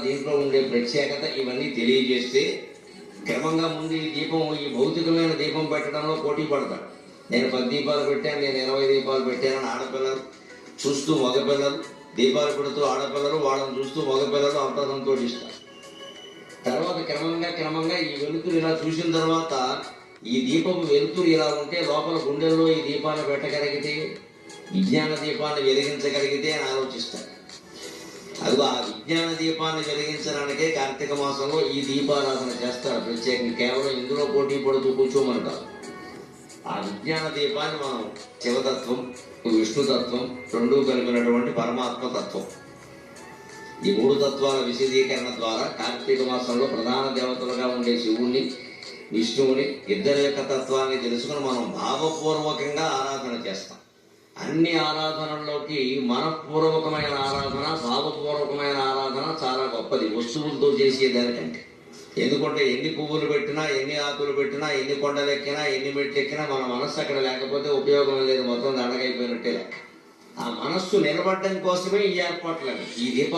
దీంట్లో ఉండే ప్రత్యేకత ఇవన్నీ తెలియజేస్తే క్రమంగా ముందు ఈ దీపం, ఈ భౌతికమైన దీపం పెట్టడంలో పోటీ పడతాడు. నేను 10 దీపాలు పెట్టాను, నేను 20 దీపాలు పెట్టానని ఆడపిల్లలు చూస్తూ మగపిల్లలు, దీపాలు పెడుతూ ఆడపిల్లలు వాళ్ళని చూస్తూ మగపిల్లలు అంతా సంతోషిస్తారు. తర్వాత క్రమంగా ఈ వెలుతురు ఇలా చూసిన తర్వాత ఈ దీపపు వెలుతురు ఇలా ఉంటే లోపల గుండెల్లో ఈ దీపాన్ని పెట్టగలిగితే, విజ్ఞాన దీపాన్ని వెలిగించగలిగితే అని ఆలోచిస్తారు. అదిగో ఆ విజ్ఞాన దీపాన్ని వెలిగించడానికే కార్తీక మాసంలో ఈ దీపారాధన చేస్తారు ప్రత్యేకంగా. కేవలం ఇందులో పోటీ పడుతూ కూర్చోమంటారు. ఆ విజ్ఞాన దీపాన్ని మనం శివతత్వం, విష్ణుతత్వం రెండూ కలిపినటువంటి పరమాత్మతత్వం, ఈ 3 తత్వాల విశదీకరణ ద్వారా కార్తీక మాసంలో ప్రధాన దేవతలుగా ఉండే శివుణ్ణి, విష్ణువుని, ఇద్దరి యొక్క తత్వాన్ని తెలుసుకుని మనం భావపూర్వకంగా ఆరాధన చేస్తాం. అన్ని ఆరాధనల్లోకి మనపూర్వకమైన ఆరాధన, భావపూర్వకమైన ఆరాధన చాలా గొప్పది వస్తువులతో చేసేదానికంటే. ఎందుకంటే ఎన్ని పువ్వులు పెట్టినా, ఎన్ని ఆకులు పెట్టినా, ఎన్ని కొండలు ఎక్కినా, ఎన్ని మెట్లు ఎక్కినా మన మనస్సు అక్కడ లేకపోతే ఉపయోగం లేదు, మొత్తం దండగైపోయినట్టే లెక్క. ఆ మనస్సు నిలబడడం కోసమే ఈ ఏర్పాట్లని. ఈ దీప